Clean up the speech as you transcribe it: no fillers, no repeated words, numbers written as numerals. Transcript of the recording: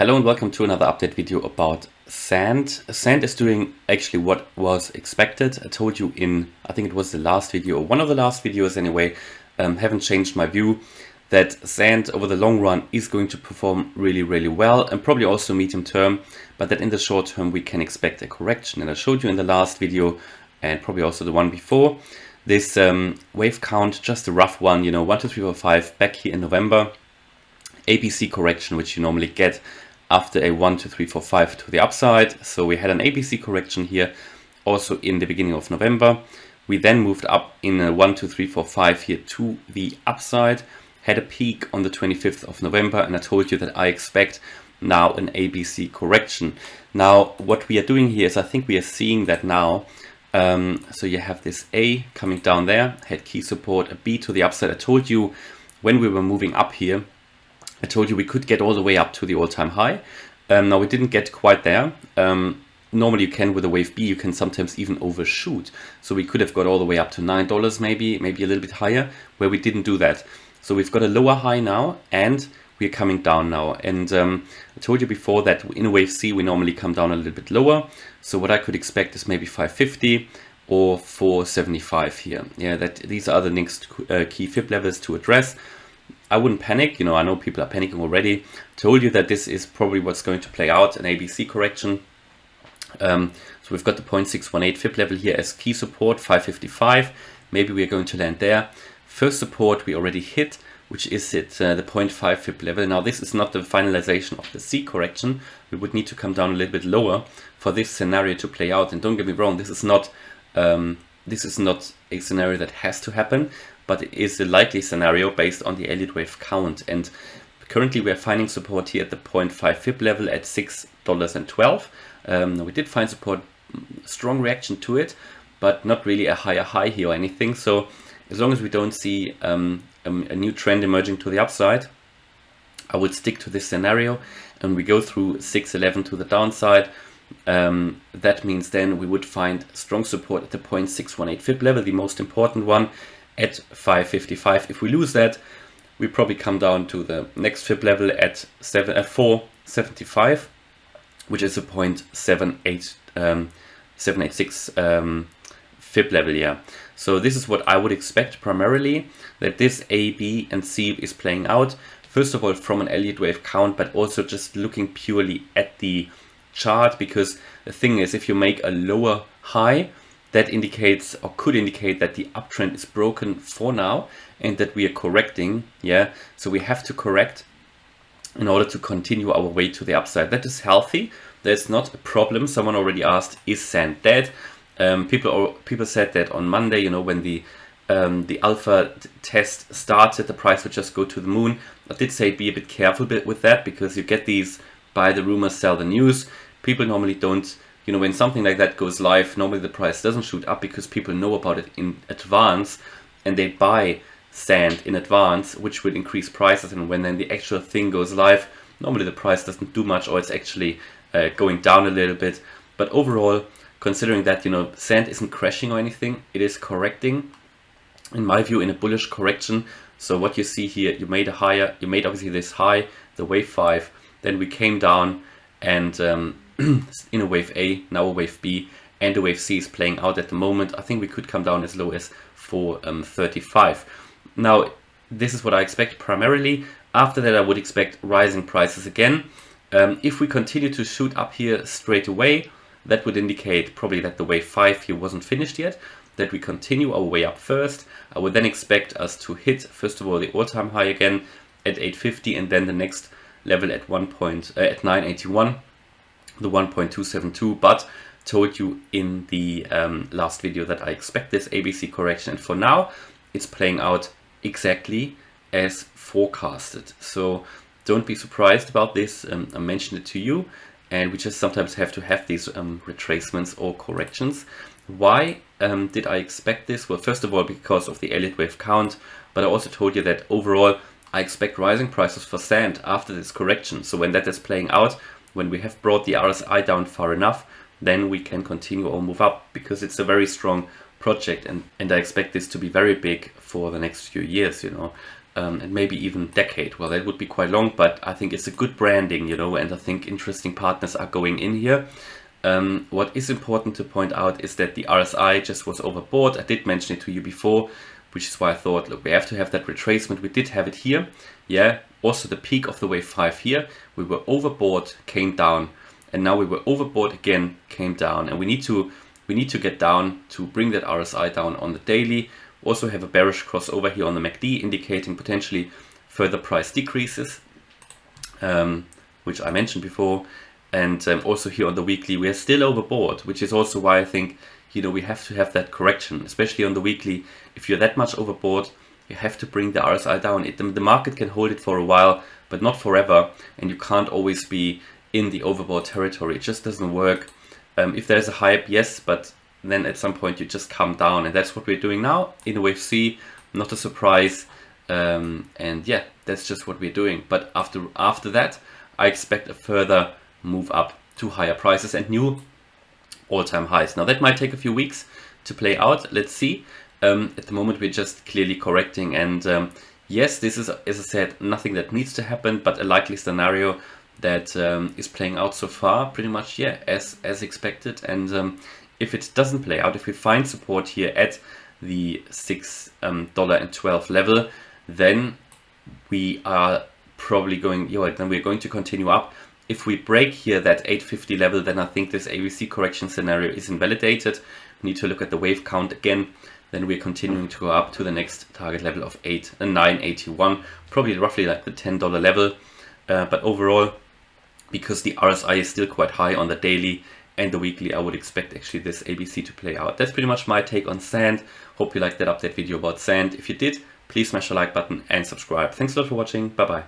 Hello and welcome to another update video about Sand. Sand is doing actually what was expected. I told you in, I think it was the last video, or one of the last videos anyway, haven't changed my view that Sand over the long run is going to perform really well and probably also medium term, but that in the short term we can expect a correction. And I showed you in the last video and probably also the one before, this wave count, just a rough one, 1, 2, 3, 4, 5 back here in November. ABC correction, which you normally get after a 1, 2, 3, 4, 5 to the upside. So we had an ABC correction here also in the beginning of November. We then moved up in a 1, 2, 3, 4, 5 here to the upside, had a peak on the 25th of November, and I told you that I expect now an ABC correction. Now what we are doing here is I think we are seeing that now. So you have this A coming down there, had key support, a B to the upside. I told you when we were moving up here, I told you we could get all the way up to the all-time high. Now we didn't get quite there. Normally you can with a wave B, you can sometimes even overshoot. So we could have got all the way up to $9 maybe a little bit higher, where we didn't do that. So we've got a lower high now and we're coming down now. And I told you before that in a wave C, we normally come down a little bit lower. So what I could expect is maybe 550 or 475 here. Yeah, these are the next key fib levels to address. I wouldn't panic, I know people are panicking already. Told you that this is probably what's going to play out, an ABC correction. So we've got the 0.618 fib level here as key support, 555. Maybe we're going to land there. First support we already hit, which is at the 0.5 fib level. Now this is not the finalization of the C correction. We would need to come down a little bit lower for this scenario to play out. And don't get me wrong, this is not a scenario that has to happen, but it is a likely scenario based on the Elliott wave count. And currently we are finding support here at the 0.5 fib level at $6.12. We did find support, strong reaction to it, but not really a higher high here or anything. So as long as we don't see a new trend emerging to the upside, I would stick to this scenario. And we go through 6.11 to the downside. That means then we would find strong support at the 0.618 fib level, the most important one, at 555. If we lose that, we probably come down to the next fib level at 475, which is a 0.786 fib level. Yeah. So this is what I would expect primarily, that this A, B, and C is playing out. First of all, from an Elliott wave count, but also just looking purely at the chart, because the thing is, if you make a lower high, that indicates or could indicate that the uptrend is broken for now and that we are correcting. Yeah, so we have to correct in order to continue our way to the upside. That is healthy. There's not a problem. Someone already asked, is Sand dead? People said that on Monday, when the alpha test started, the price would just go to the moon. I did say be a bit careful with that, because you get these buy the rumors, sell the news. People normally don't, when something like that goes live, normally the price doesn't shoot up because people know about it in advance and they buy Sand in advance, which will increase prices. And when then the actual thing goes live, normally the price doesn't do much, or it's actually going down a little bit. But overall, considering that, Sand isn't crashing or anything, it is correcting, in my view, in a bullish correction. So what you see here, you made obviously this high, the wave 5, then we came down and in a wave A, now a wave B, and a wave C is playing out at the moment. I think we could come down as low as 435. Now, this is what I expect primarily. After that, I would expect rising prices again. If we continue to shoot up here straight away, that would indicate probably that the wave 5 here wasn't finished yet, that we continue our way up first. I would then expect us to hit, first of all, the all-time high again at 850, and then the next level at 981, the 1.272, but told you in the last video that I expect this ABC correction, and for now it's playing out exactly as forecasted. So don't be surprised about this. I mentioned it to you, and we just sometimes have to have these retracements or corrections. Why did I expect this? Well, first of all, because of the Elliott wave count, but I also told you that overall I expect rising prices for Sand after this correction. So when that is playing out, when we have brought the RSI down far enough, then we can continue or move up, because it's a very strong project, and I expect this to be very big for the next few years. and maybe even decade. Well, that would be quite long, but I think it's a good branding, you know, and I think interesting partners are going in here. What is important to point out is that the RSI just was overbought. I did mention it to you before, which is why I thought, look, we have to have that retracement. We did have it here. Yeah, also the peak of the wave 5 here. We were overbought, came down, and now we were overbought again, came down. And we need to get down to bring that RSI down on the daily. Also have a bearish crossover here on the MACD, indicating potentially further price decreases, which I mentioned before. And also here on the weekly, we are still overbought, which is also why I think, you know, we have to have that correction, especially on the weekly. If you're that much overbought, you have to bring the RSI down. The market can hold it for a while, but not forever. And you can't always be in the overbought territory. It just doesn't work. If there's a hype, yes, but then at some point you just come down, and that's what we're doing now in wave C. Not a surprise, and yeah, that's just what we're doing. But after that, I expect a further move up to higher prices and new all-time highs. Now that might take a few weeks to play out. Let's see. At the moment, we're just clearly correcting, and yes, this is, as I said, nothing that needs to happen, but a likely scenario that is playing out so far, pretty much, yeah, as expected. And if it doesn't play out, if we find support here at the $6.12 level, then we are probably going, then we're going to continue up. If we break here that 850 level, then I think this ABC correction scenario is invalidated. We need to look at the wave count again. Then we're continuing to go up to the next target level of 981, probably roughly like the $10 level. But overall, because the RSI is still quite high on the daily and the weekly, I would expect actually this ABC to play out. That's pretty much my take on Sand. Hope you liked that update video about Sand. If you did, please smash the like button and subscribe. Thanks a lot for watching. Bye bye.